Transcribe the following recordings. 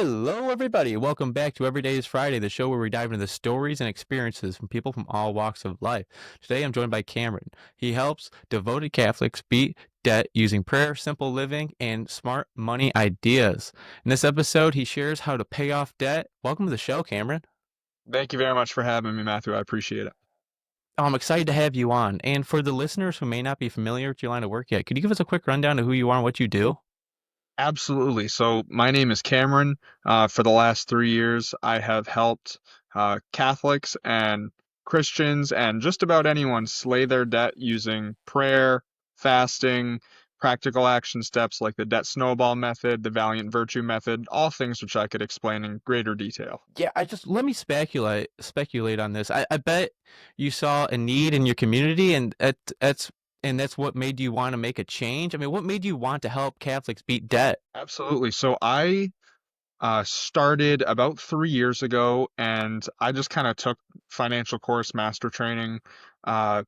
Hello, everybody. Welcome back to Every Day is Friday, the show where we dive into the stories and experiences from people from all walks of life. Today, I'm joined by Cameron. He helps devoted Catholics beat debt using prayer, simple living, and smart money ideas. In this episode, he shares how to pay off debt. Welcome to the show, Cameron. Thank you very much for having me, Matthew. I appreciate it. I'm excited to have you on. And for the listeners who may not be familiar with your line of work yet, could you give us a quick rundown of who you are and what you do? Absolutely. So, my name is Cameron. For the last 3 years, I have helped Catholics and Christians and just about anyone slay their debt using prayer, fasting, practical action steps like the debt snowball method, the Valiant Virtue Method, all things which I could explain in greater detail. Yeah, I just let me speculate on this. I bet you saw a need in your community, and that's what made you want to make a change. I mean, what made you want to help Catholics beat debt? Absolutely. So, I started about 3 years ago, and I just kind of took financial course master training. Uh,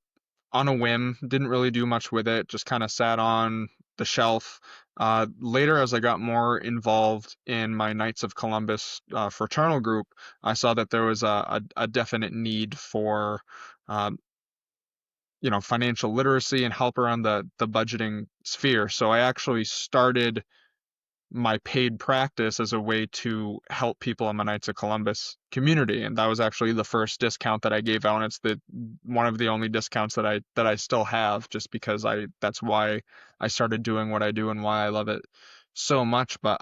on a whim, didn't really do much with it, just kind of sat on the shelf. Later, as I got more involved in my Knights of Columbus fraternal group, I saw that there was a definite need for, um, financial literacy and help around the budgeting sphere. So I actually started my paid practice as a way to help people in my Knights of Columbus community, and that was actually the first discount that I gave out. And it's the one of the only discounts that I still have, just because I that's why I started doing what I do and why I love it so much. But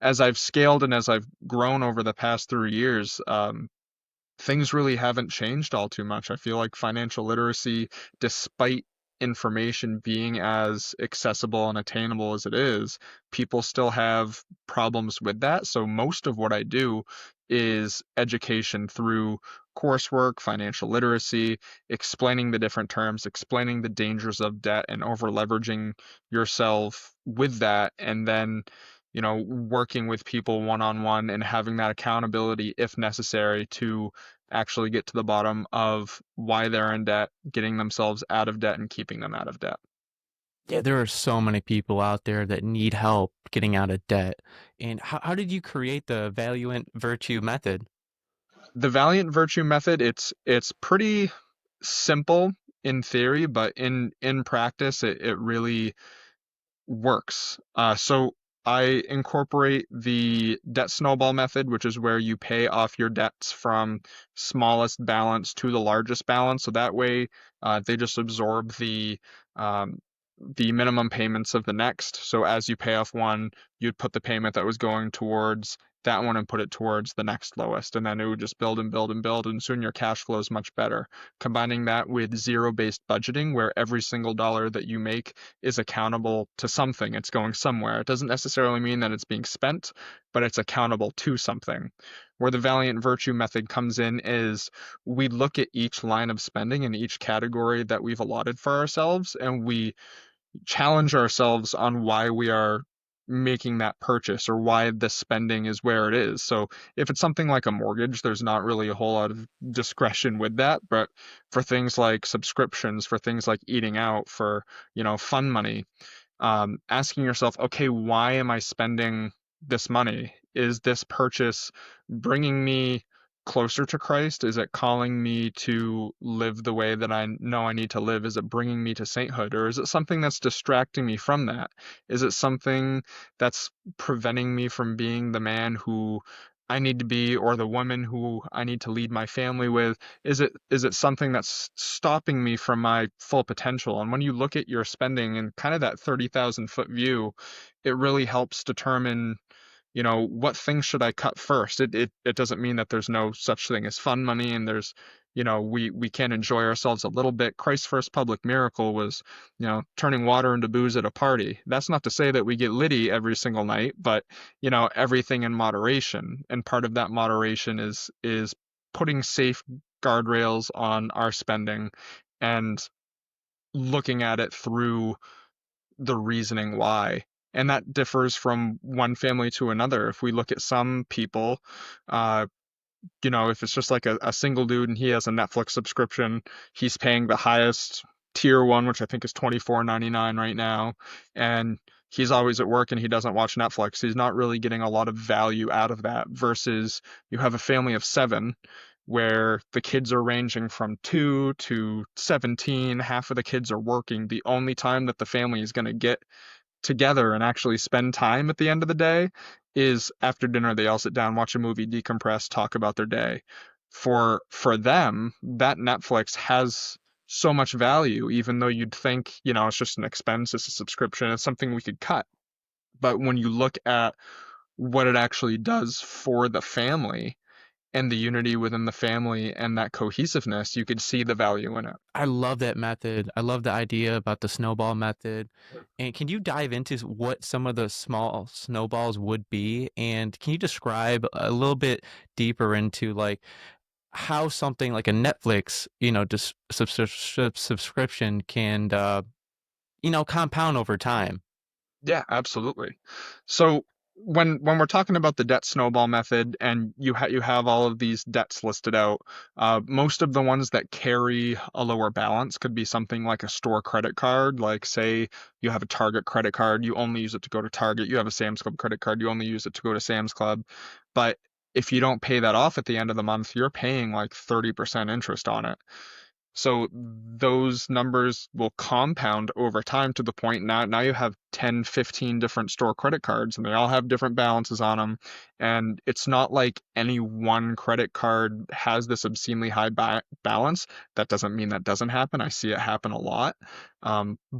as I've scaled and as I've grown over the past 3 years, things really haven't changed all too much. I feel like financial literacy, despite information being as accessible and attainable as it is, people still have problems with that. So most of what I do is education through coursework, financial literacy, explaining the different terms, explaining the dangers of debt and over leveraging yourself with that, and then working with people one on one and having that accountability if necessary to actually get to the bottom of why they're in debt, getting themselves out of debt and keeping them out of debt. Yeah, there are so many people out there that need help getting out of debt. And how did you create the Valiant Virtue Method? The Valiant Virtue Method, it's pretty simple in theory, but in practice it really works. So I incorporate the debt snowball method, which is where you pay off your debts from smallest balance to the largest balance. So that way, they just absorb um, the minimum payments of the next. So as you pay off one, you'd put the payment that was going towards that one and put it towards the next lowest. And then it would just build and build and build. And soon your cash flow is much better. Combining that with zero-based budgeting, where every single dollar that you make is accountable to something. It's going somewhere. It doesn't necessarily mean that it's being spent, but it's accountable to something. Where the Valiant Virtue Method comes in is we look at each line of spending in each category that we've allotted for ourselves, and we challenge ourselves on why we are making that purchase or why the spending is where it is. So if it's something like a mortgage, there's not really a whole lot of discretion with that. But for things like subscriptions, for things like eating out, for, fun money, asking yourself, okay, why am I spending this money? Is this purchase bringing me closer to Christ? Is it calling me to live the way that I know I need to live? Is it bringing me to sainthood? Or is it something that's distracting me from that? Is it something that's preventing me from being the man who I need to be, or the woman who I need to lead my family with? Is it something that's stopping me from my full potential? And when you look at your spending in kind of that 30,000-foot view, it really helps determine, what things should I cut first. It doesn't mean that there's no such thing as fun money, and there's, we can enjoy ourselves a little bit. Christ's first public miracle was, turning water into booze at a party. That's not to say that we get litty every single night, but, everything in moderation. And part of that moderation is putting safe guardrails on our spending and looking at it through the reasoning why. And that differs from one family to another. If we look at some people, uh, if it's just like a single dude and he has a Netflix subscription, he's paying the highest tier one, which I think is $24.99 right now. And he's always at work and he doesn't watch Netflix. He's not really getting a lot of value out of that versus you have a family of seven where the kids are ranging from 2 to 17. Half of the kids are working. The only time that the family is going to get together and actually spend time at the end of the day is after dinner. They all sit down, watch a movie, decompress, talk about their day. For them, that Netflix has so much value, even though you'd think, it's just an expense, it's a subscription, it's something we could cut. But when you look at what it actually does for the family and the unity within the family and that cohesiveness, you could see the value in it. I love that method. I love the idea about the snowball method. And can you dive into what some of the small snowballs would be? And can you describe a little bit deeper into like how something like a Netflix, just subscription can, compound over time? Yeah, absolutely. So when we're talking about the debt snowball method and you have all of these debts listed out, most of the ones that carry a lower balance could be something like a store credit card. Like say you have a Target credit card, you only use it to go to Target. You have a Sam's Club credit card, you only use it to go to Sam's Club. But if you don't pay that off at the end of the month, you're paying like 30% interest on it. So those numbers will compound over time to the point now you have 10, 15 different store credit cards and they all have different balances on them. And it's not like any one credit card has this obscenely high balance. That doesn't mean that doesn't happen. I see it happen a lot.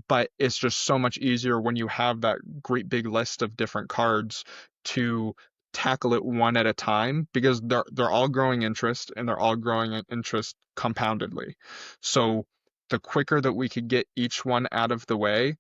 But it's just so much easier when you have that great big list of different cards to tackle it one at a time because they're all growing interest and they're all growing in interest compoundedly. So the quicker that we could get each one out of the way,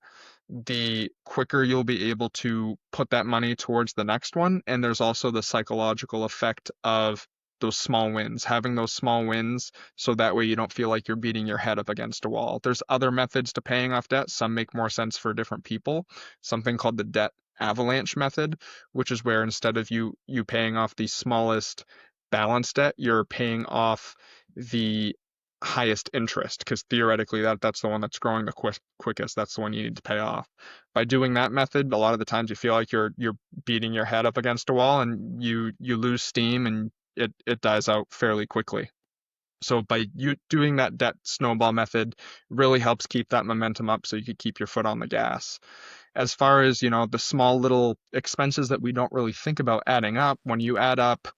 the quicker you'll be able to put that money towards the next one. And there's also the psychological effect of those small wins, having those small wins so that way you don't feel like you're beating your head up against a wall. There's other methods to paying off debt. Some make more sense for different people. Something called the debt avalanche method, which is where instead of you paying off the smallest balance debt, you're paying off the highest interest because theoretically that's the one that's growing the quickest. That's the one you need to pay off. By doing that method, a lot of the times you feel like you're beating your head up against a wall and you lose steam and it dies out fairly quickly. So by you doing that debt snowball method really helps keep that momentum up so you can keep your foot on the gas. As far as, the small little expenses that we don't really think about adding up, when you add up,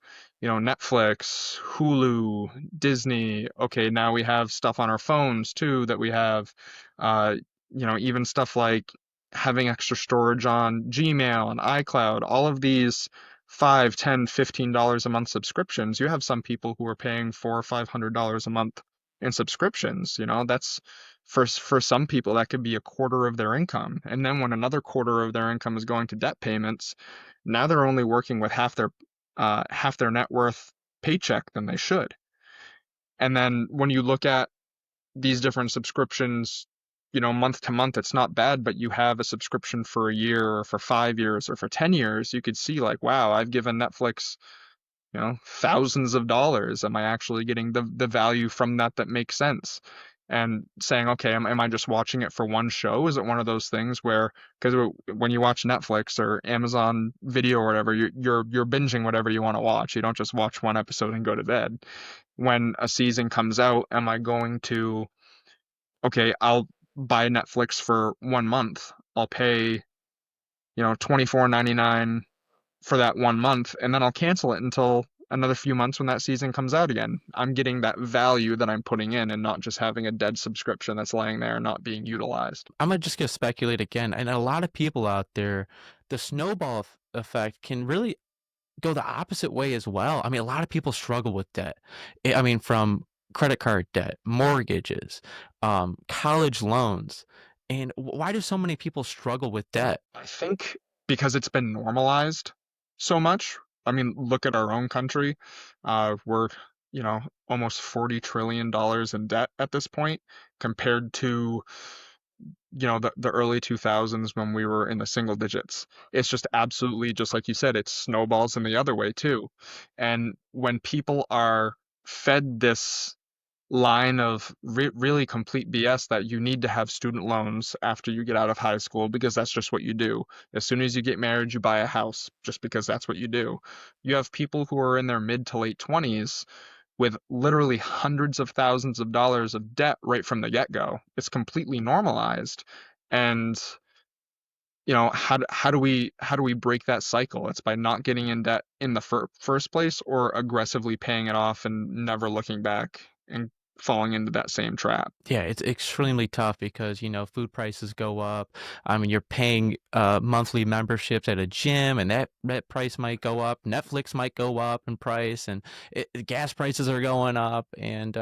Netflix, Hulu, Disney, okay, now we have stuff on our phones too that we have, uh, even stuff like having extra storage on Gmail and iCloud, all of these 5, 10, $15 a month subscriptions, you have some people who are paying $400 or $500 a month in subscriptions. That's for some people that could be a quarter of their income. And then when another quarter of their income is going to debt payments, now they're only working with half their net worth paycheck than they should. And then when you look at these different subscriptions, month to month, it's not bad, but you have a subscription for a year or for 5 years or for 10 years, you could see like, wow, I've given Netflix, thousands of dollars. Am I actually getting the value from that makes sense? And saying, okay, am I just watching it for one show? Is it one of those things where, because when you watch Netflix or Amazon Video or whatever, you're binging whatever you want to watch. You don't just watch one episode and go to bed. When a season comes out, am I going to, okay, I'll buy Netflix for 1 month. I'll pay, 24.99 for that 1 month, and then I'll cancel it until another few months when that season comes out again. I'm getting that value that I'm putting in and not just having a dead subscription that's laying there not being utilized. I'm just gonna speculate again, and a lot of people out there, the snowball effect can really go the opposite way as well. I mean, a lot of people struggle with debt. I mean, from credit card debt, mortgages, college loans, and why do so many people struggle with debt? I think because it's been normalized so much. I mean, look at our own country. We're, almost $40 trillion in debt at this point compared to the early 2000s when we were in the single digits. It's just absolutely, just like you said, it's snowballs in the other way too. And when people are fed this line of really complete BS that you need to have student loans after you get out of high school because that's just what you do. As soon as you get married, you buy a house just because that's what you do. You have people who are in their mid to late 20s with literally hundreds of thousands of dollars of debt right from the get-go. It's completely normalized. And how do we break that cycle? It's by not getting in debt in the first place or aggressively paying it off and never looking back and falling into that same trap. Yeah, it's extremely tough because, food prices go up. I mean, you're paying monthly memberships at a gym, and that price might go up. Netflix might go up in price, and gas prices are going up. And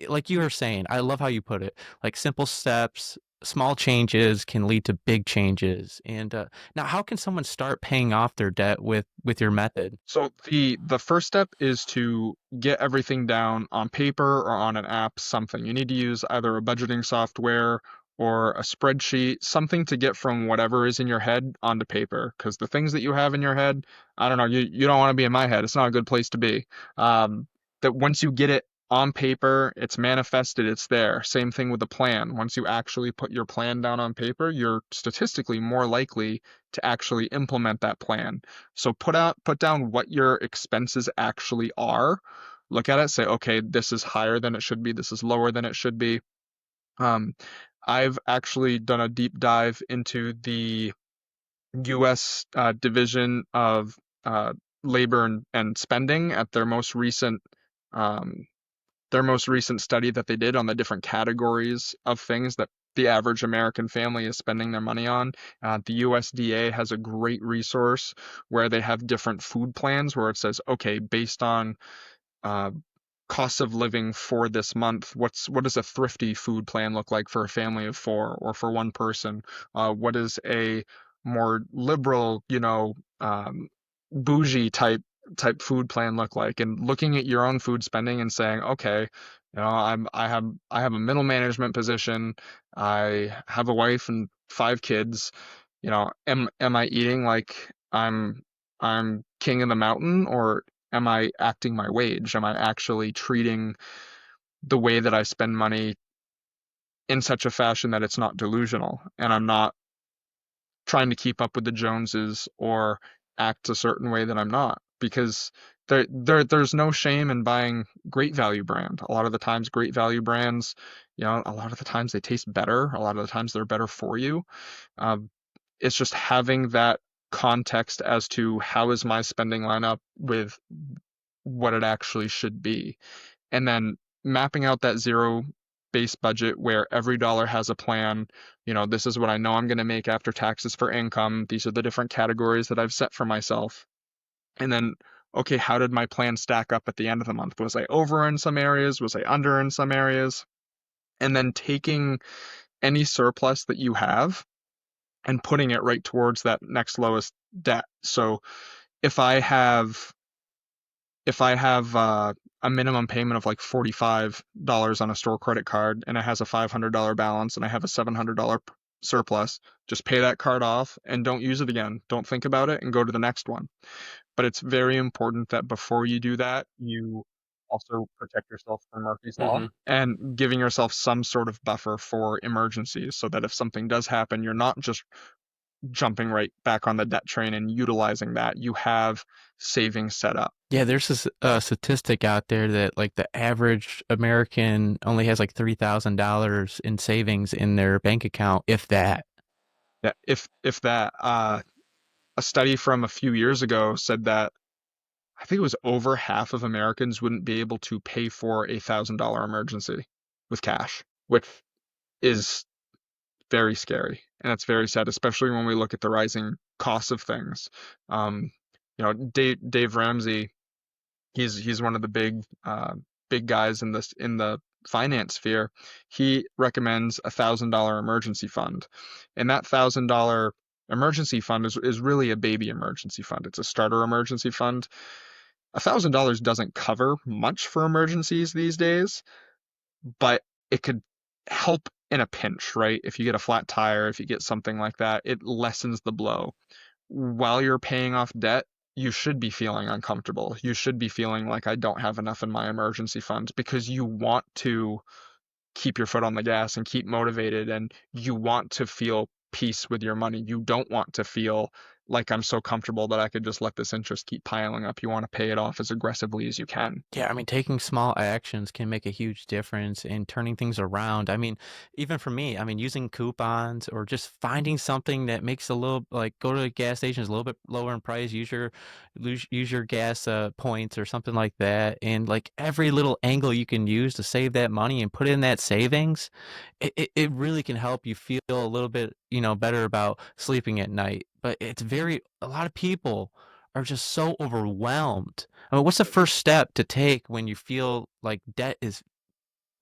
like you were saying, I love how you put it. Like simple steps, small changes can lead to big changes. And now, how can someone start paying off their debt with your method? So the first step is to get everything down on paper or on an app, something. You need to use either a budgeting software or a spreadsheet, something to get from whatever is in your head onto paper. Because the things that you have in your head, I don't know, you don't want to be in my head. It's not a good place to be. That once you get it on paper, it's manifested, it's there. Same thing with the plan. Once you actually put your plan down on paper, you're statistically more likely to actually implement that plan. So put down what your expenses actually are. Look at it, say, okay, this is higher than it should be, this is lower than it should be. Um, I've actually done a deep dive into the U.S. Division of uh, Labor and Spending at um, their most recent study that they did on the different categories of things that the average American family is spending their money on. The USDA has a great resource where they have different food plans where it says, okay, based on uh, cost of living for this month, what does a thrifty food plan look like for a family of four or for one person? What is a more liberal, bougie type food plan look like? And looking at your own food spending and saying, okay, I have a middle management position. I have a wife and five kids. Am I eating like I'm king of the mountain, or am I acting my wage? Am I actually treating the way that I spend money in such a fashion that it's not delusional and I'm not trying to keep up with the Joneses or act a certain way that I'm not? Because there's no shame in buying great value brand. A lot of the times great value brands, a lot of the times they taste better. A lot of the times they're better for you. Um, it's just having that context as to how is my spending line up with what it actually should be. And then mapping out that zero base budget where every dollar has a plan. This is what I know I'm going to make after taxes for income. These are the different categories that I've set for myself. And then, okay, how did my plan stack up at the end of the month? Was I over in some areas? Was I under in some areas? And then taking any surplus that you have and putting it right towards that next lowest debt. So if I have if I have a minimum payment of like $45 on a store credit card and it has a $500 balance and I have a $700 surplus, just pay that card off and don't use it again. Don't think about it and go to the next one. But it's very important that before you do that, you also protect yourself from Murphy's Law Hmm. and giving yourself some sort of buffer for emergencies so that if something does happen, you're not just jumping right back on the debt train and utilizing that. You have savings set up. Yeah, there's this statistic out there that like the average American only has like $3,000 in savings in their bank account, if that. Yeah, if that a study from a few years ago said that I think it was over half of Americans wouldn't be able to pay for $1,000 emergency with cash, which is very scary and it's very sad, especially when we look at the rising costs of things. Um, Dave Ramsey, he's one of the big guys in the finance sphere. He recommends $1,000 emergency fund, and that $1,000 emergency fund is really a baby emergency fund. It's a starter emergency fund. $1,000 doesn't cover much for emergencies these days, but it could help in a pinch, right? If you get a flat tire, if you get something like that, it lessens the blow while you're paying off debt. you should be feeling uncomfortable. You should be feeling like I don't have enough in my emergency fund because you want to keep your foot on the gas and keep motivated and you want to feel peace with your money. You don't want to feel like I'm so comfortable that I could just let this interest keep piling up. You want to pay it off as aggressively as you can. Yeah, I mean, taking small actions can make a huge difference in turning things around. I mean, even for me, I mean, using coupons or just finding something that makes a little like go to a gas station is a little bit lower in price, use your gas points or something like that. And like every little angle you can use to save that money and put in that savings, it really can help you feel a little bit, better about sleeping at night. But a lot of people are just so overwhelmed. I mean, what's the first step to take when you feel like debt is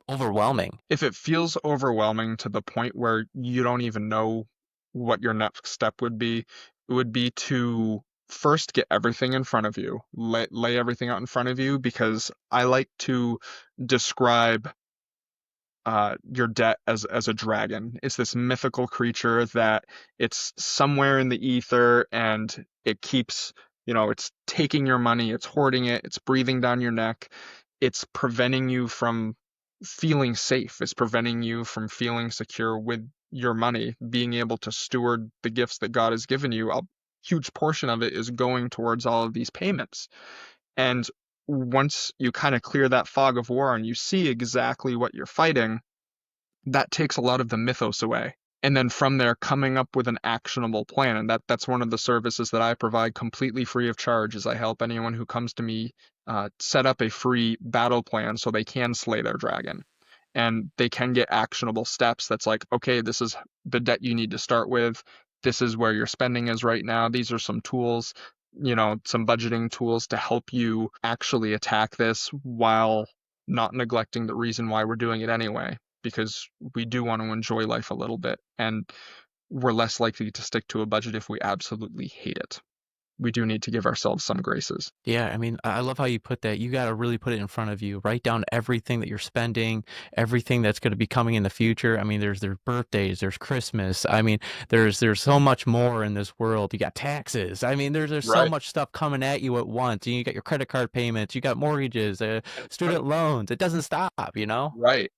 overwhelming? If it feels overwhelming to the point where you don't even know what your next step would be, it would be to first get everything in front of you, lay everything out in front of you, because I like to describe your debt as a dragon. It's this mythical creature that it's somewhere in the ether and it keeps, it's taking your money, it's hoarding it, it's breathing down your neck, it's preventing you from feeling safe, it's preventing you from feeling secure with your money, being able to steward the gifts that God has given you. A huge portion of it is going towards all of these payments. And once you kind of clear that fog of war and you see exactly what you're fighting, that takes a lot of the mythos away. And then from there, coming up with an actionable plan. And that's one of the services that I provide completely free of charge is I help anyone who comes to me set up a free battle plan so they can slay their dragon. And they can get actionable steps that's like, okay, this is the debt you need to start with. This is where your spending is right now. These are some tools, some budgeting tools to help you actually attack this while not neglecting the reason why we're doing it anyway, because we do want to enjoy life a little bit and we're less likely to stick to a budget if we absolutely hate it. We do need to give ourselves some graces. Yeah, I mean, I love how you put that. You got to really put it in front of you. Write down everything that you're spending, everything that's going to be coming in the future. I mean, there's birthdays, there's Christmas. I mean, there's so much more in this world. You got taxes. I mean, there's so Right. much stuff coming at you at once. You got your credit card payments, you got mortgages, And student loans. It doesn't stop, you know? right.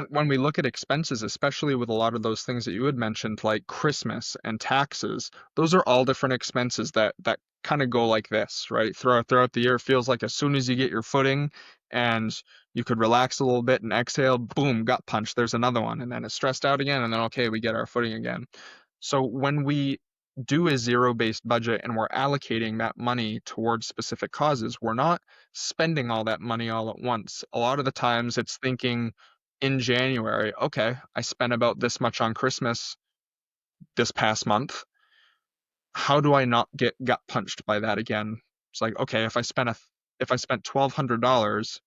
When we look at expenses, especially with a lot of those things that you had mentioned, like Christmas and taxes, those are all different expenses that kind of go like this, right? Throughout the year, it feels like as soon as you get your footing and you could relax a little bit and exhale, boom, gut punch, there's another one. And then it's stressed out again, and then okay, we get our footing again. So when we do a zero-based budget and we're allocating that money towards specific causes, we're not spending all that money all at once. A lot of the times it's thinking in January, okay, I spent about this much on Christmas this past month. How do I not get gut punched by that again? It's like, okay, if I spent $1,200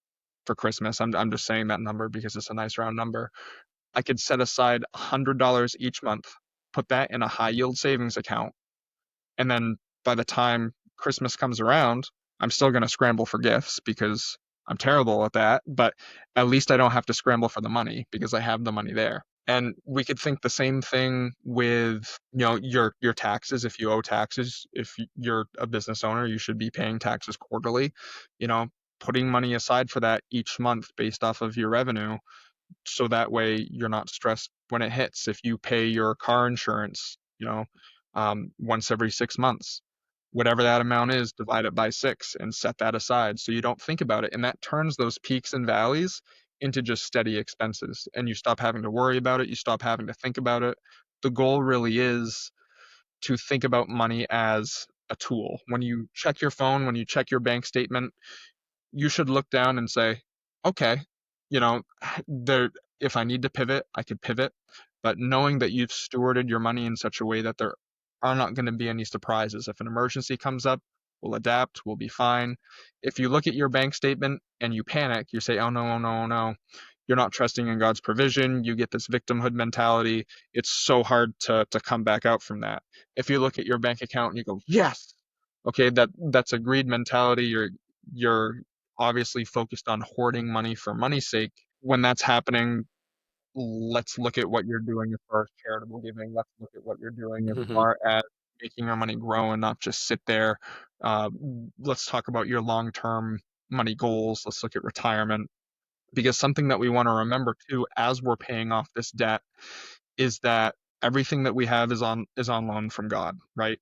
for Christmas, I'm just saying that number because it's a nice round number. I could set aside $100 each month, put that in a high yield savings account, and then by the time Christmas comes around, I'm still going to scramble for gifts because I'm terrible at that, but at least I don't have to scramble for the money because I have the money there. And we could think the same thing with, your taxes. If you owe taxes, if you're a business owner, you should be paying taxes quarterly, you know, putting money aside for that each month based off of your revenue so that way you're not stressed when it hits. If you pay your car insurance, once every 6 months, whatever that amount is, divide it by six and set that aside so you don't think about it. And that turns those peaks and valleys into just steady expenses. And you stop having to worry about it. You stop having to think about it. The goal really is to think about money as a tool. When you check your phone, when you check your bank statement, you should look down and say, okay, you know, there, if I need to pivot, I could pivot. But knowing that you've stewarded your money in such a way that there are not going to be any surprises. If an emergency comes up, we'll adapt, we'll be fine. If you look at your bank statement and you panic, you say, oh no, oh no, oh no. You're not trusting in God's provision. You get this victimhood mentality. It's so hard to come back out from that. If you look at your bank account and you go, yes, okay, that's a greed mentality. You're obviously focused on hoarding money for money's sake. When that's happening, let's look at what you're doing as far as charitable giving. Let's look at what you're doing as far as making your money grow and not just sit there Uh, let's talk about your long-term money goals. Let's look at retirement. Because something that we want to remember too, as we're paying off this debt, is that everything that we have is on loan from God, right?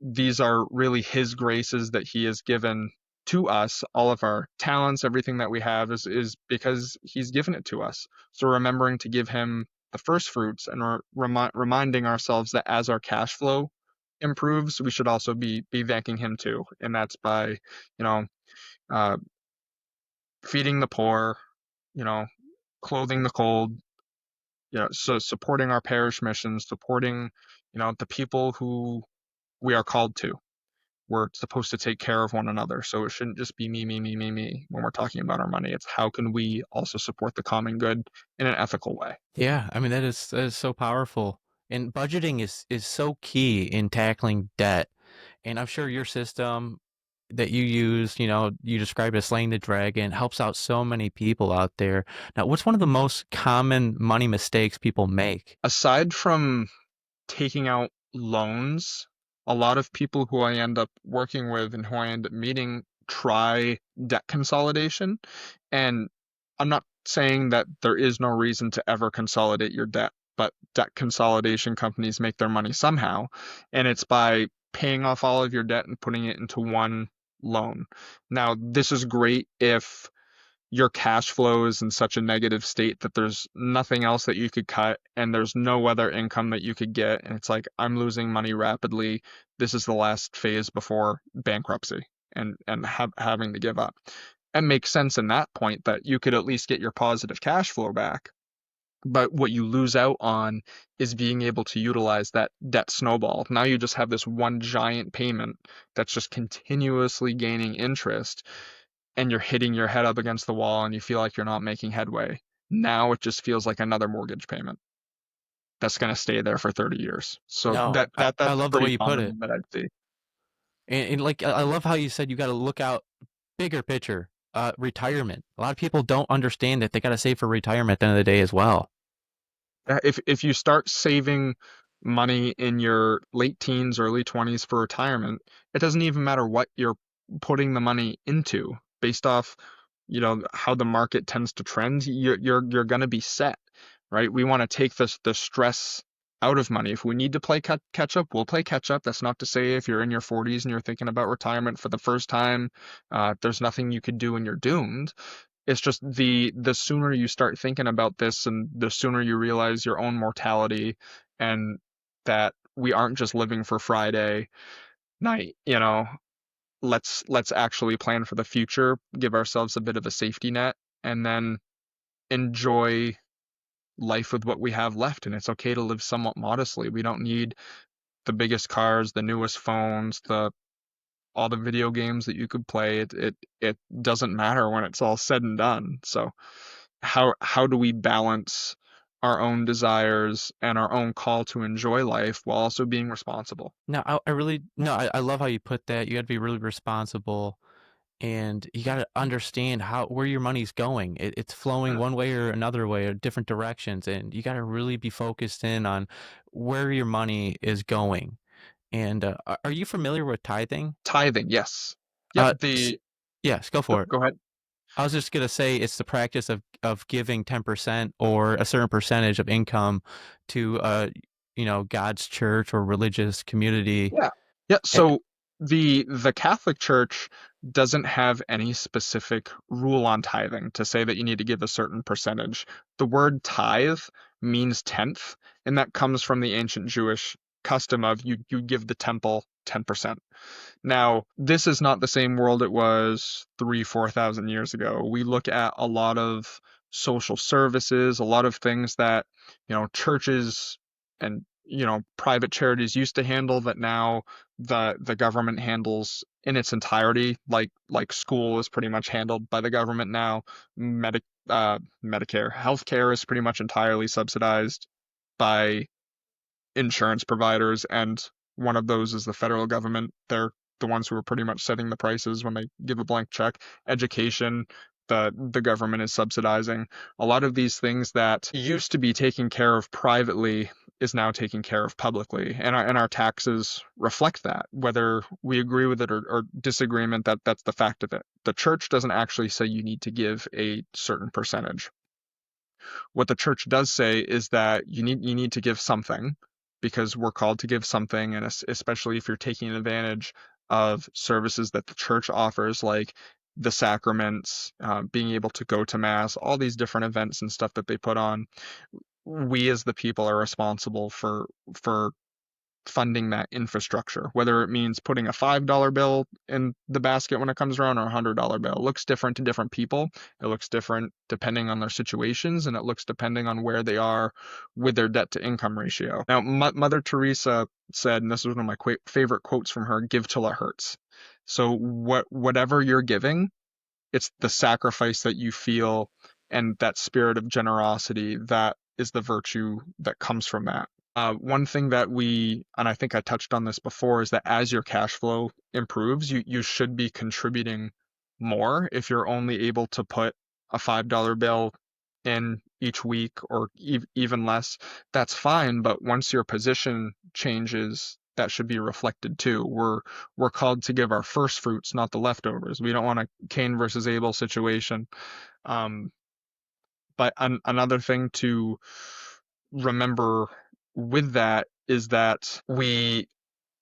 These are really His graces that He has given to us. All of our talents, everything that we have is because He's given it to us. So remembering to give Him the first fruits, and reminding ourselves that as our cash flow improves, we should also be thanking Him too, and that's by, know, uh, feeding the poor, you know, clothing the cold, so supporting our parish missions, supporting, the people who we are called to. We're supposed to take care of one another. So it shouldn't just be me, me, me, me, me when we're talking about our money. It's how can we also support the common good in an ethical way. Yeah, I mean that is so powerful. And budgeting is so key in tackling debt. And I'm sure your system that you use, you described as slaying the dragon, helps out so many people out there. Now, what's one of the most common money mistakes people make? Aside from taking out loans, a lot of people who I end up working with and who I end up meeting try debt consolidation. And I'm not saying that there is no reason to ever consolidate your debt, but debt consolidation companies make their money somehow. And it's by paying off all of your debt and putting it into one loan. Now, this is great if your cash flow is in such a negative state that there's nothing else that you could cut and there's no other income that you could get, and it's like I'm losing money rapidly. This is the last phase before bankruptcy and having to give up. It makes sense in that point that you could at least get your positive cash flow back, but what you lose out on is being able to utilize that debt snowball. Now you just have this one giant payment that's just continuously gaining interest, and you're hitting your head up against the wall and you feel like you're not making headway. Now it just feels like another mortgage payment that's going to stay there for 30 years. So No, that I, that I that's a love the way pretty you put common it. one that I'd see. And like I love how you said you got to look out bigger picture. Retirement. A lot of people don't understand that they got to save for retirement at the end of the day as well. If you start saving money in your late teens, early 20s for retirement, it doesn't even matter what you're putting the money into based off, how the market tends to trend. You're going to be set, right? We want to take the stress out of money. If we need to play catch up, we'll play catch up. That's not to say if you're in your 40s and you're thinking about retirement for the first time, there's nothing you could do and you're doomed. It's just the sooner you start thinking about this and the sooner you realize your own mortality and that we aren't just living for Friday night, let's actually plan for the future, give ourselves a bit of a safety net, and then enjoy life with what we have left. And it's okay to live somewhat modestly. We don't need the biggest cars, the newest phones, the all the video games that you could play. It doesn't matter when it's all said and done. So how do we balance our own desires and our own call to enjoy life while also being responsible? No, I really no, I love how you put that. You got to be really responsible, and you got to understand how where your money's going. It's flowing one way or another way or different directions, and you got to really be focused in on where your money is going. And are you familiar with tithing? Tithing, yes. Yep, Uh, yes, go go, for it. go ahead. I was just gonna say it's the practice of giving 10% or a certain percentage of income to God's church or religious community. Yeah. Yeah, Eh, so the Catholic Church doesn't have any specific rule on tithing to say that you need to give a certain percentage. The word tithe means tenth, and that comes from the ancient Jewish custom of you give the temple 10%. Now, this is not the same world it was 3, 4,000 years ago. We look at a lot of social services, a lot of things that, churches and, private charities used to handle that now the government handles in its entirety. Like school is pretty much handled by the government now. Medicare, healthcare is pretty much entirely subsidized by insurance providers, and one of those is the federal government. They're the ones who are pretty much setting the prices when they give a blank check. Education, the government is subsidizing. A lot of these things that used to be taken care of privately is now taken care of publicly, and our taxes reflect that, whether we agree with it or disagreement. That's the fact of it. The church doesn't actually say you need to give a certain percentage. What the church does say is that you need to give something, because we're called to give something, and especially if you're taking advantage of services that the church offers, like the sacraments, being able to go to mass, all these different events and stuff that they put on. We as the people are responsible for funding that infrastructure, whether it means putting a $5 bill in the basket when it comes around or a $100 bill. It looks different to different people. It looks different depending on their situations, and it looks depending on where they are with their debt to income ratio. Now, Mother Teresa said, and this is one of my favorite quotes from her, give till it hurts. So whatever you're giving, it's the sacrifice that you feel and that spirit of generosity that is the virtue that comes from that. One thing that and I think I touched on this before, is that as your cash flow improves, you should be contributing more. If you're only able to put a $5 bill in each week, or even less, that's fine. But once your position changes, that should be reflected too. We're called to give our first fruits, not the leftovers. We don't want a Cain versus Abel situation. Um, but another thing to remember with that is that we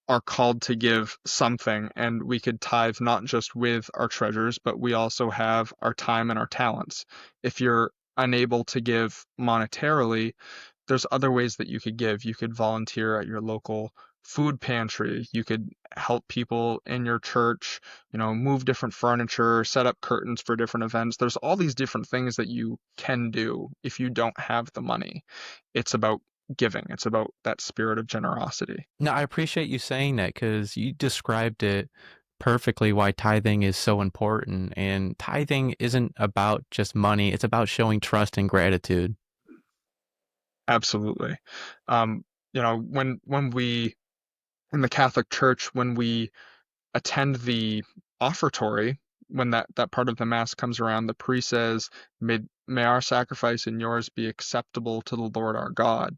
are called to give something, and we could tithe not just with our treasures, but we also have our time and our talents. If you're unable to give monetarily, there's other ways that you could give. You could volunteer at your local food pantry. You could help people in your church, move different furniture, set up curtains for different events. There's all these different things that you can do if you don't have the money. It's about giving. It's about that spirit of generosity. No, I appreciate you saying that because you described it perfectly why tithing is so important. And tithing isn't about just money, it's about showing trust and gratitude. Absolutely. When we in the Catholic Church, when we attend the offertory, when that part of the mass comes around, the priest says, may our sacrifice and yours be acceptable to the Lord our God.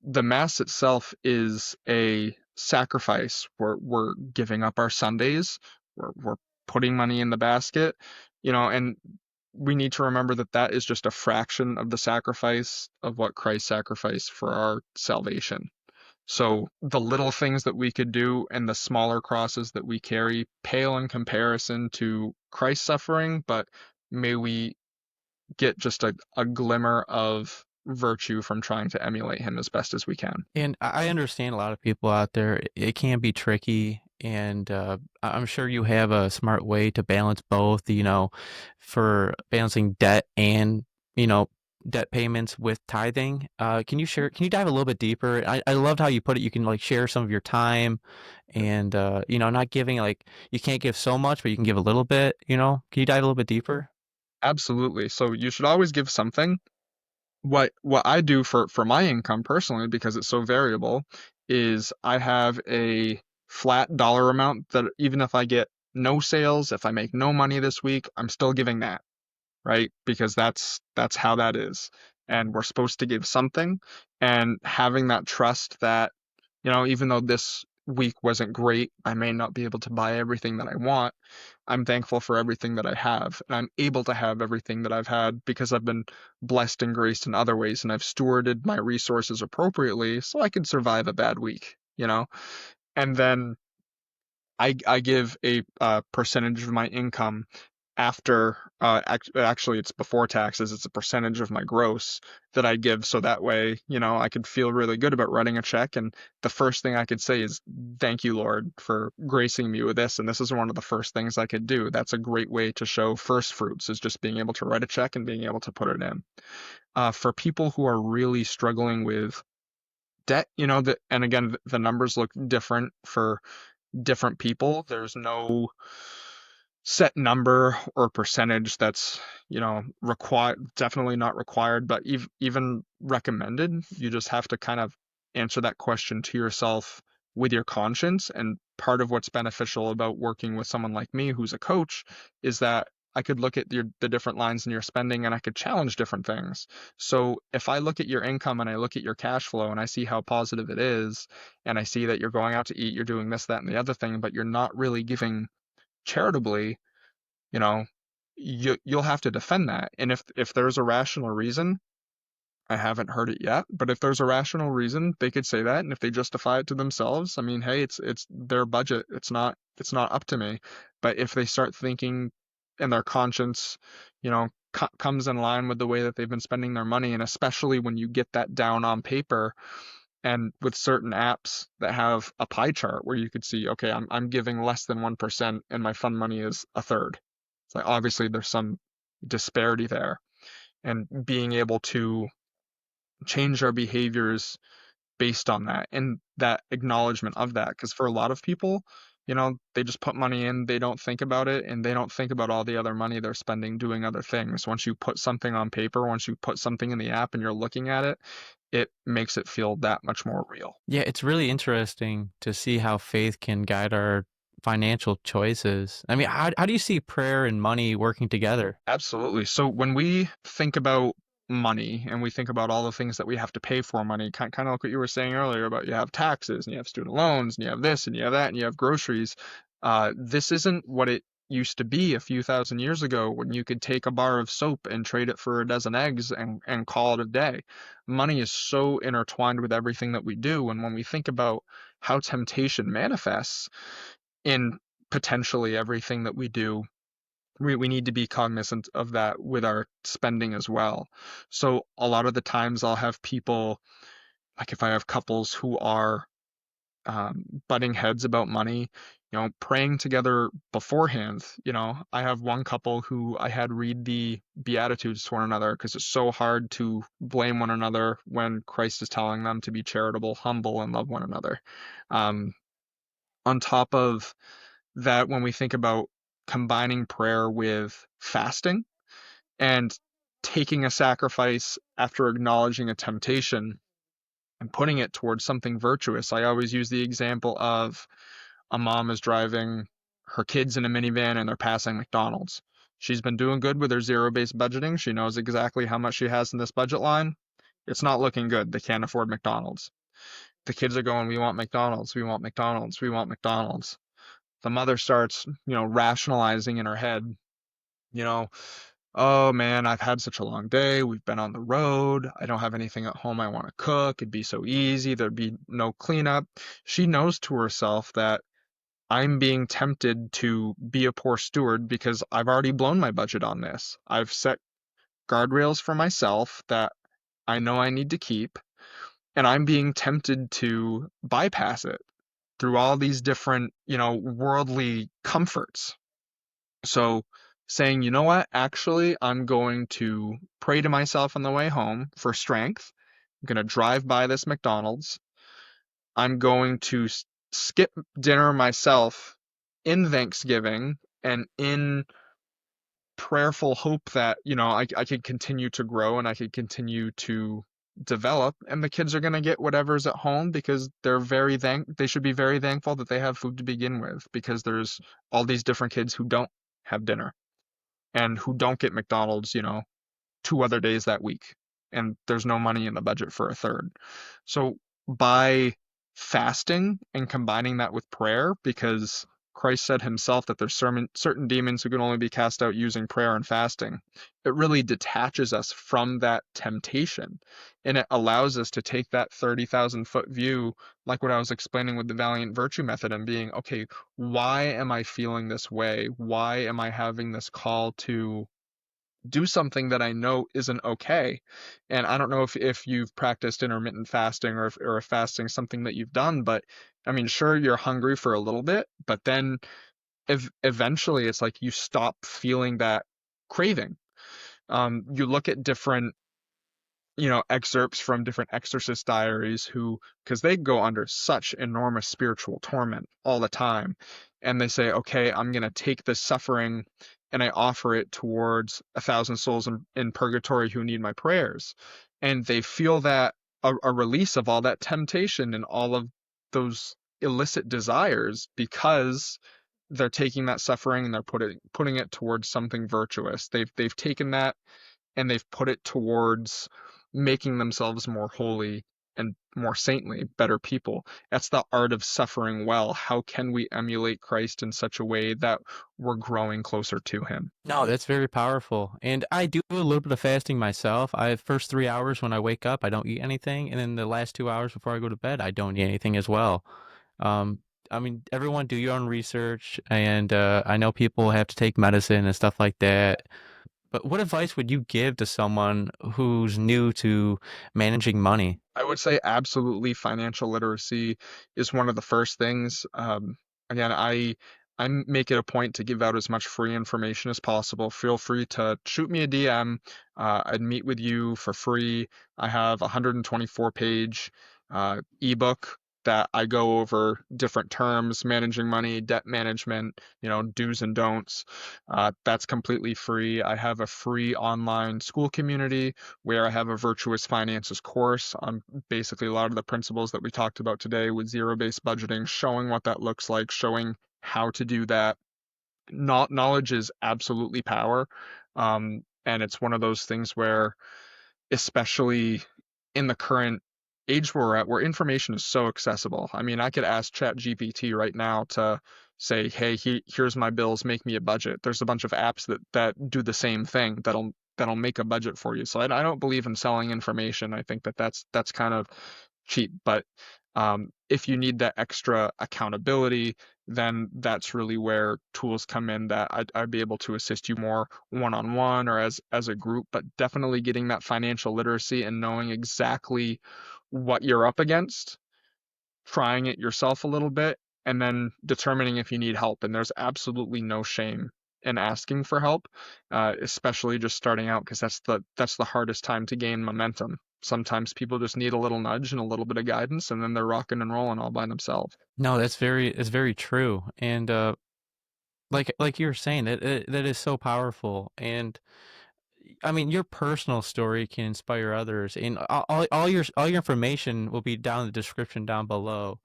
The mass itself is a sacrifice. We're giving up our Sundays. We're putting money in the basket, and we need to remember that that is just a fraction of the sacrifice of what Christ sacrificed for our salvation. So the little things that we could do and the smaller crosses that we carry pale in comparison to Christ's suffering, but may we get just a glimmer of virtue from trying to emulate him as best as we can. And I understand a lot of people out there, it can be tricky. And I'm sure you have a smart way to balance both, for balancing debt and, you know, debt payments with tithing. Can you dive a little bit deeper? I loved how you put it. You can like share some of your time and, not giving like, you can't give so much, but you can give a little bit, Can you dive a little bit deeper? Absolutely. So you should always give something. What I do for my income personally, because it's so variable, is I have a flat dollar amount that even if I get no sales, if I make no money this week, I'm still giving that, right? Because that's how that is. And we're supposed to give something, and having that trust that, even though this week wasn't great, I may not be able to buy everything that I want. I'm thankful for everything that I have, and I'm able to have everything that I've had because I've been blessed and graced in other ways, and I've stewarded my resources appropriately so I could survive a bad week. And then I give a percentage of my income after, actually it's before taxes. It's a percentage of my gross that I give, so that way, I could feel really good about writing a check, and the first thing I could say is thank you, Lord, for gracing me with this, and this is one of the first things I could do. That's a great way to show first fruits, is just being able to write a check and being able to put it in. For people who are really struggling with debt, and again, the numbers look different for different people. There's no set number or percentage that's, required, definitely not required, but even recommended. You just have to kind of answer that question to yourself with your conscience. And part of what's beneficial about working with someone like me who's a coach is that I could look at the different lines in your spending and I could challenge different things. So if I look at your income and I look at your cash flow and I see how positive it is, and I see that you're going out to eat, you're doing this, that, and the other thing, but you're not really giving charitably, you know, you'll have to defend that. And if there's a rational reason, I haven't heard it yet, but if there's a rational reason, they could say that, and if they justify it to themselves, I mean, hey, it's their budget. It's not up to me. But if they start thinking and their conscience, comes in line with the way that they've been spending their money, and especially when you get that down on paper and with certain apps that have a pie chart where you could see, okay, I'm giving less than 1% and my fund money is a third. It's like obviously there's some disparity there, and being able to change our behaviors based on that and that acknowledgement of that. Because for a lot of people, they just put money in, they don't think about it, and they don't think about all the other money they're spending doing other things. Once you put something on paper, once you put something in the app and you're looking at it, it makes it feel that much more real. Yeah, it's really interesting to see how faith can guide our financial choices. I mean, how do you see prayer and money working together? Absolutely. So when we think about money and we think about all the things that we have to pay for money, kind of like what you were saying earlier about you have taxes and you have student loans and you have this and you have that and you have groceries. This isn't what it used to be a few thousand years ago when you could take a bar of soap and trade it for a dozen eggs and call it a day. Money is so intertwined with everything that we do. And when we think about how temptation manifests in potentially everything that we do, we need to be cognizant of that with our spending as well. So a lot of the times I'll have people, like if I have couples who are butting heads about money, praying together beforehand. I have one couple who I had read the Beatitudes to one another because it's so hard to blame one another when Christ is telling them to be charitable, humble, and love one another. Um, on top of that, when we think about combining prayer with fasting, and taking a sacrifice after acknowledging a temptation and putting it towards something virtuous. I always use the example of a mom is driving her kids in a minivan and they're passing McDonald's. She's been doing good with her zero-based budgeting. She knows exactly how much she has in this budget line. It's not looking good. They can't afford McDonald's. The kids are going, we want McDonald's, we want McDonald's, we want McDonald's. The mother starts, rationalizing in her head, you know, oh man, I've had such a long day. We've been on the road. I don't have anything at home I want to cook. It'd be so easy. There'd be no cleanup. She knows to herself that I'm being tempted to be a poor steward because I've already blown my budget on this. I've set guardrails for myself that I know I need to keep, and I'm being tempted to bypass it through all these different, worldly comforts. So saying, you know what, actually, I'm going to pray to myself on the way home for strength. I'm going to drive by this McDonald's. I'm going to skip dinner myself in Thanksgiving and in prayerful hope that, I could continue to grow and I could continue to develop, and the kids are going to get whatever's at home because they should be very thankful that they have food to begin with, because there's all these different kids who don't have dinner and who don't get McDonald's, 2 other days that week. And there's no money in the budget for a third. So by fasting and combining that with prayer, because Christ said himself that there's certain demons who can only be cast out using prayer and fasting, it really detaches us from that temptation. And it allows us to take that 30,000-foot view, like what I was explaining with the Valiant Virtue Method, and being, okay, why am I feeling this way? Why am I having this call to do something that I know isn't okay? And I don't know if you've practiced intermittent fasting, or if fasting is something that you've done, but I mean, sure, you're hungry for a little bit, but then eventually it's like you stop feeling that craving. You look at different, excerpts from different exorcist diaries who, because they go under such enormous spiritual torment all the time, and they say, okay, I'm going to take this suffering and I offer it towards 1,000 souls in purgatory who need my prayers. And they feel that a release of all that temptation and all of those illicit desires because they're taking that suffering and they're putting it towards something virtuous. They've taken that and they've put it towards making themselves more holy and more saintly, better people. That's the art of suffering well. How can we emulate Christ in such a way that we're growing closer to him? No, that's very powerful. And I do a little bit of fasting myself. I first 3 hours when I wake up, I don't eat anything, and then the last 2 hours before I go to bed, I don't eat anything as well. Um, I mean, everyone do your own research, and I know people have to take medicine and stuff like that. But what advice would you give to someone who's new to managing money? I would say absolutely financial literacy is one of the first things. Again, I make it a point to give out as much free information as possible. Feel free to shoot me a DM. I'd meet with you for free. I have a 124-page ebook that I go over different terms, managing money, debt management, do's and don'ts. That's completely free. I have a free online school community where I have a virtuous finances course on basically a lot of the principles that we talked about today with zero-based budgeting, showing what that looks like, showing how to do that. Not knowledge is absolutely power. And it's one of those things where, especially in the current age we're at, where information is so accessible. I mean, I could ask ChatGPT right now to say, "Hey, here's my bills, make me a budget." There's a bunch of apps that do the same thing that'll make a budget for you. So I don't believe in selling information. I think that's kind of cheap. But if you need that extra accountability, then that's really where tools come in that I'd be able to assist you more one-on-one or as a group, but definitely getting that financial literacy and knowing exactly what you're up against, trying it yourself a little bit, and then determining if you need help. And there's absolutely no shame in asking for help, especially just starting out, because that's the hardest time to gain momentum. Sometimes people just need a little nudge and a little bit of guidance, and then they're rocking and rolling all by themselves. No, it's very true. And like you were saying, that is so powerful. And I mean, your personal story can inspire others, and all your information will be down in the description down below.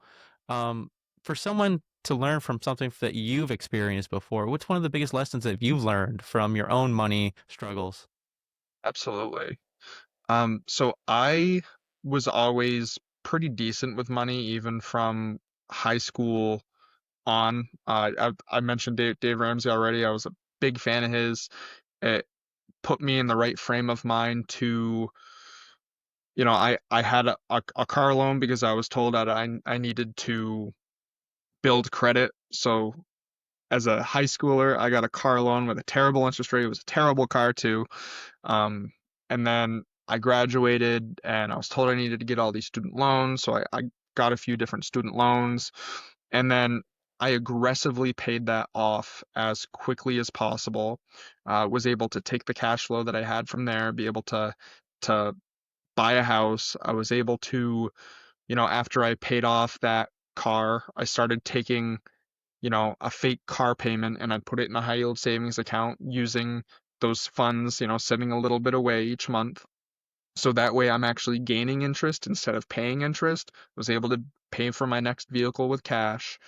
Um, for someone to learn from something that you've experienced before, what's one of the biggest lessons that you've learned from your own money struggles? Absolutely. So I was always pretty decent with money, even from high school on. I mentioned Dave Ramsey already. I was a big fan of his. It put me in the right frame of mind to, I had a car loan because I was told that I needed to build credit. So as a high schooler, I got a car loan with a terrible interest rate. It was a terrible car too. Um, and then I graduated and I was told I needed to get all these student loans. So I got a few different student loans. And then I aggressively paid that off as quickly as possible. Was able to take the cash flow that I had from there, be able to buy a house. I was able to, after I paid off that car, I started taking, a fake car payment and I'd put it in a high yield savings account using those funds, setting a little bit away each month. So that way I'm actually gaining interest instead of paying interest. I was able to pay for my next vehicle with cash.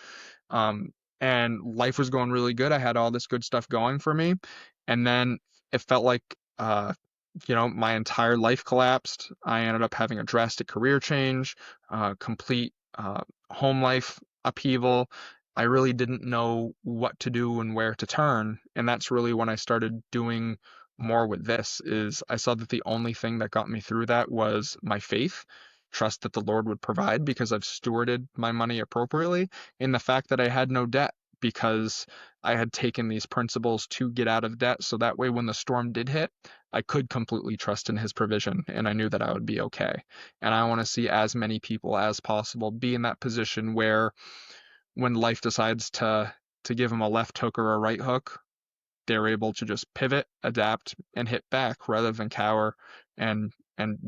Um, and life was going really good. I had all this good stuff going for me. And then it felt like, my entire life collapsed. I ended up having a drastic career change, complete home life upheaval. I really didn't know what to do and where to turn. And that's really when I started doing more with this is I saw that the only thing that got me through that was my faith, trust that the Lord would provide because I've stewarded my money appropriately, and the fact that I had no debt because I had taken these principles to get out of debt. So that way, when the storm did hit, I could completely trust in his provision and I knew that I would be okay. And I want to see as many people as possible be in that position where when life decides to give them a left hook or a right hook, they're able to just pivot, adapt, and hit back rather than cower and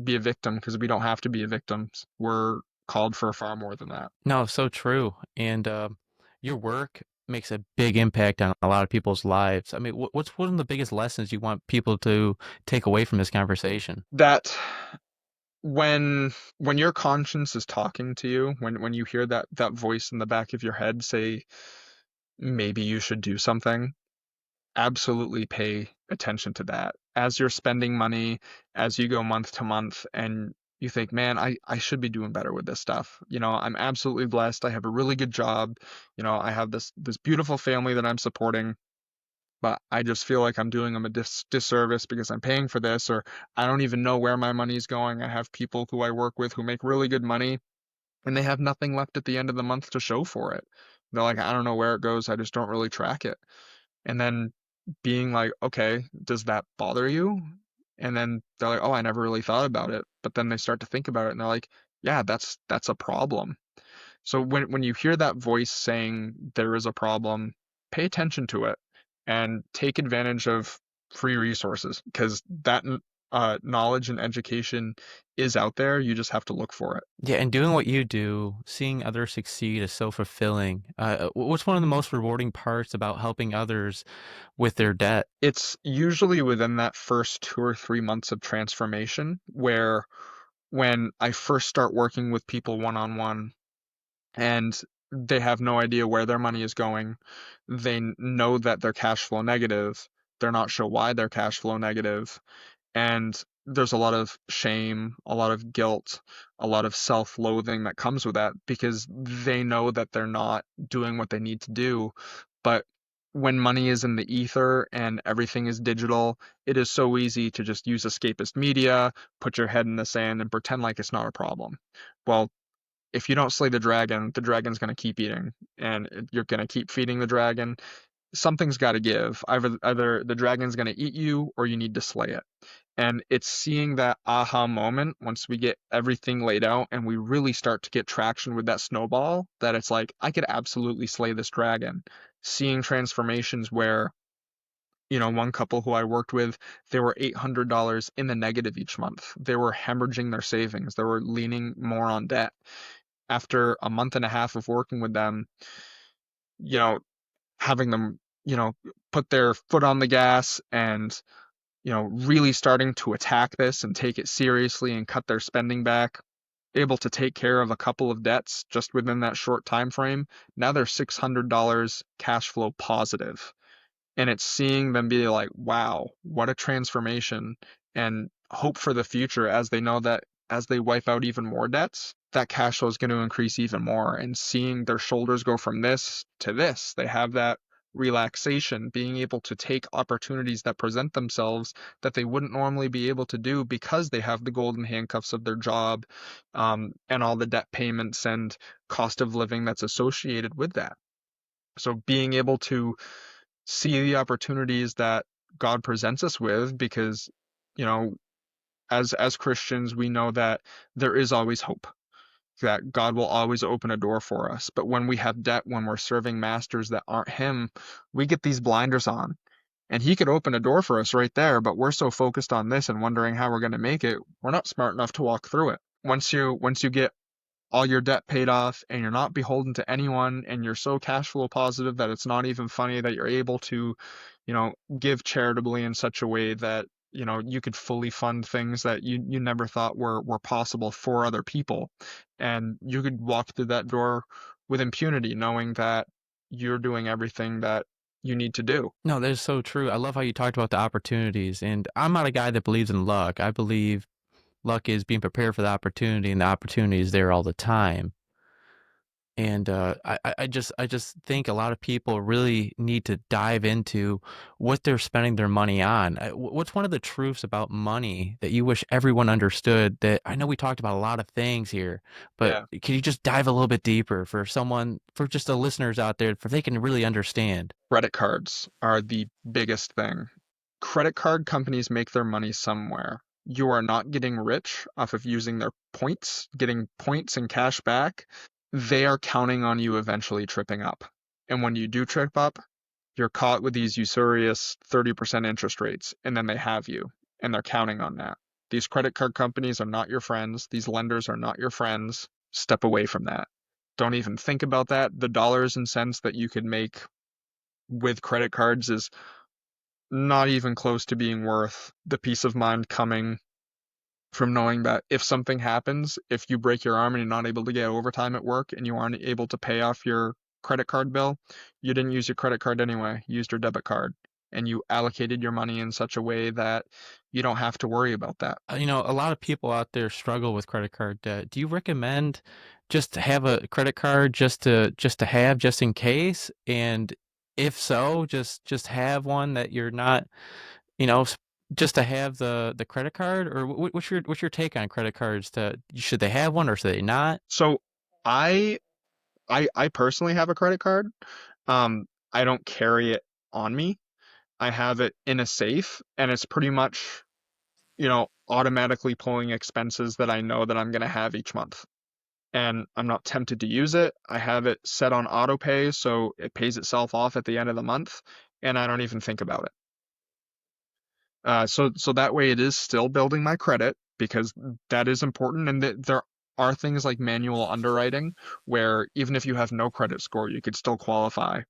be a victim because we don't have to be a victim. We're called for far more than that. No, so true. And your work makes a big impact on a lot of people's lives. I mean, what's one of the biggest lessons you want people to take away from this conversation? That when your conscience is talking to you, when you hear that voice in the back of your head say, maybe you should do something, absolutely pay attention to that. As you're spending money, as you go month to month, and you think, man, I should be doing better with this stuff. I'm absolutely blessed. I have a really good job. I have this beautiful family that I'm supporting, but I just feel like I'm doing them a disservice because I'm paying for this, or I don't even know where my money's going. I have people who I work with who make really good money, and they have nothing left at the end of the month to show for it. They're like, I don't know where it goes. I just don't really track it. And then being like, okay, does that bother you? And then they're like, oh, I never really thought about it. But then they start to think about it and they're like, yeah, that's a problem. So when you hear that voice saying there is a problem, pay attention to it and take advantage of free resources because that knowledge and education is out there. You just have to look for it. Yeah, and doing what you do, seeing others succeed is so fulfilling. What's one of the most rewarding parts about helping others with their debt? It's usually within that first 2 or 3 months of transformation where when I first start working with people one on one and they have no idea where their money is going, they know that they're cash flow negative, they're not sure why they're cash flow negative, and there's a lot of shame, a lot of guilt, a lot of self-loathing that comes with that because they know that they're not doing what they need to do. But when money is in the ether and everything is digital, it is so easy to just use escapist media, put your head in the sand, and pretend like it's not a problem. Well, if you don't slay the dragon's going to keep eating, and you're going to keep feeding the dragon. Something's got to give. Either the dragon's going to eat you or you need to slay it. And it's seeing that aha moment once we get everything laid out and we really start to get traction with that snowball that it's like, I could absolutely slay this dragon. Seeing transformations where, one couple who I worked with, they were $800 in the negative each month. They were hemorrhaging their savings. They were leaning more on debt. After a month and a half of working with them, you know, having them, put their foot on the gas and really starting to attack this and take it seriously and cut their spending back, able to take care of a couple of debts just within that short time frame. Now they're $600 cash flow positive. And it's seeing them be like, wow, what a transformation and hope for the future as they know that as they wipe out even more debts, that cash flow is going to increase even more. And seeing their shoulders go from this to this, they have that relaxation, being able to take opportunities that present themselves that they wouldn't normally be able to do because they have the golden handcuffs of their job, and all the debt payments and cost of living that's associated with that. So being able to see the opportunities that God presents us with because, you know, as Christians, we know that there is always hope, that God will always open a door for us. But when we have debt, when we're serving masters that aren't him, we get these blinders on. And he could open a door for us right there, but we're so focused on this and wondering how we're going to make it, we're not smart enough to walk through it. Once you get all your debt paid off and you're not beholden to anyone and you're so cash flow positive that it's not even funny that you're able to, give charitably in such a way that, you could fully fund things that you never thought were possible for other people. And you could walk through that door with impunity, knowing that you're doing everything that you need to do. No, that is so true. I love how you talked about the opportunities, and I'm not a guy that believes in luck. I believe luck is being prepared for the opportunity, and the opportunity is there all the time. And I just think a lot of people really need to dive into what they're spending their money on. What's one of the truths about money that you wish everyone understood? That I know we talked about a lot of things here, but Yeah. can you just dive a little bit deeper for someone, for just the listeners out there, for they can really understand? Credit cards are the biggest thing. Credit card companies make their money somewhere. You are not getting rich off of using their points, getting points and cash back. They are counting on you eventually tripping up. And when you do trip up, you're caught with these usurious 30% interest rates, and then they have you, and they're counting on that. These credit card companies are not your friends. These lenders are not your friends. Step away from that. Don't even think about that. The dollars and cents that you could make with credit cards is not even close to being worth the peace of mind coming from knowing that if something happens, if you break your arm and you're not able to get overtime at work and you aren't able to pay off your credit card bill, you didn't use your credit card anyway, you used your debit card, and you allocated your money in such a way that you don't have to worry about that. A lot of people out there struggle with credit card debt. Do you recommend just to have a credit card just to have just in case? And if so, just have one that you're not, you know, s- just to have the credit card, or what's your take on credit cards? Should they have one or should they not? So I I personally have a credit card. I don't carry it on me. I have it in a safe, and it's pretty much, automatically pulling expenses that I know that I'm going to have each month. And I'm not tempted to use it. I have it set on auto pay, so it pays itself off at the end of the month, and I don't even think about it. So that way it is still building my credit because that is important. And there are things like manual underwriting where even if you have no credit score, you could still qualify.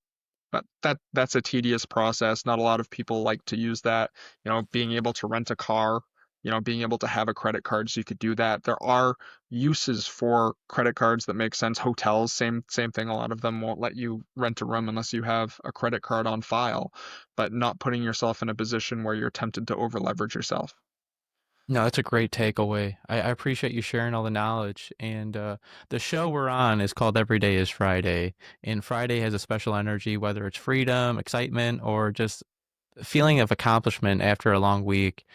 But that's a tedious process. Not a lot of people like to use that. Being able to rent a car, being able to have a credit card so you could do that. There are uses for credit cards that make sense. Hotels, same thing. A lot of them won't let you rent a room unless you have a credit card on file, but not putting yourself in a position where you're tempted to over leverage yourself. No, that's a great takeaway. I appreciate you sharing all the knowledge. And the show we're on is called Every Day is Friday. And Friday has a special energy, whether it's freedom, excitement, or just a feeling of accomplishment after a long week.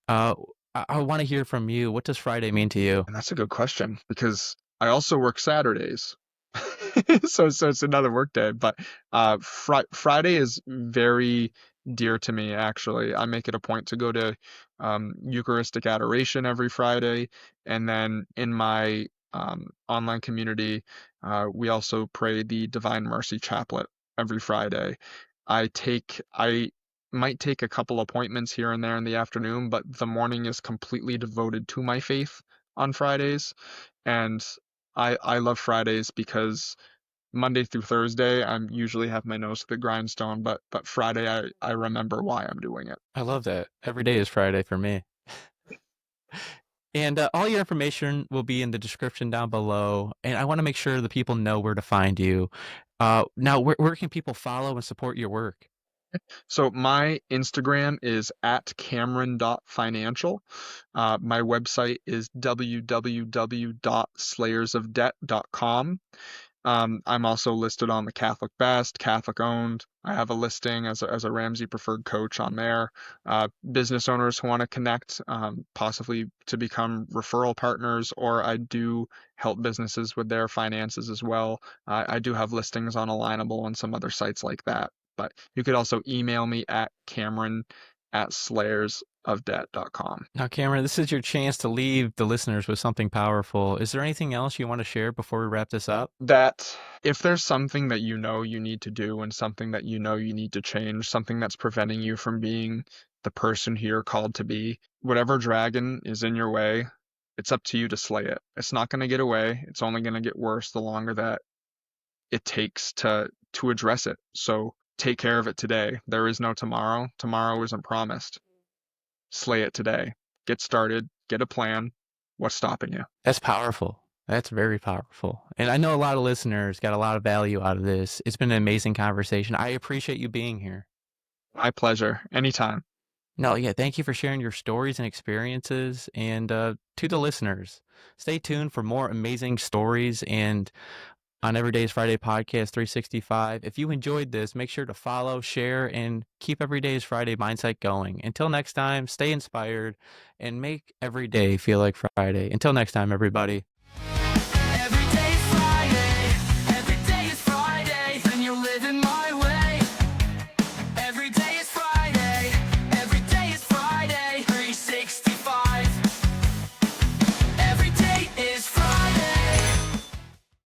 Uh, I want to hear from you. What does Friday mean to you? And that's a good question because I also work Saturdays. So it's another work day, but Friday is very dear to me actually. I make it a point to go to Eucharistic adoration every Friday, and then in my online community, we also pray the Divine Mercy Chaplet every Friday. I might take a couple appointments here and there in the afternoon, but the morning is completely devoted to my faith on Fridays. And I love Fridays because Monday through Thursday I'm usually have my nose to the grindstone, but Friday I remember why I'm doing it. I love that. Every day is Friday for me. And all your information will be in the description down below. And I want to make sure the people know where to find you. Now, where can people follow and support your work? So my Instagram is at cameron.financial. My website is www.slayersofdebt.com. I'm also listed on the Catholic Best, Catholic Owned. I have a listing as a Ramsey Preferred Coach on there. Business owners who want to connect, possibly to become referral partners, or I do help businesses with their finances as well. I do have listings on Alignable and some other sites like that. But you could also email me at cameron@slayersofdebt.com. Now, Cameron, this is your chance to leave the listeners with something powerful. Is there anything else you want to share before we wrap this up? That if there's something that you know you need to do and something that you know you need to change, something that's preventing you from being the person who you're called to be, whatever dragon is in your way, it's up to you to slay it. It's not going to get away. It's only going to get worse the longer that it takes to address it. So take care of it today. There is no tomorrow. Tomorrow isn't promised. Slay it today. Get started. Get a plan. What's stopping you? That's powerful. That's very powerful. And I know a lot of listeners got a lot of value out of this. It's been an amazing conversation. I appreciate you being here. My pleasure. Anytime. No, yeah, thank you for sharing your stories and experiences. And to the listeners, stay tuned for more amazing stories and on Everyday's Friday Podcast 365. If you enjoyed this, make sure to follow, share, and keep Everyday's Friday mindset going. Until next time, stay inspired and make every day feel like Friday. Until next time, everybody.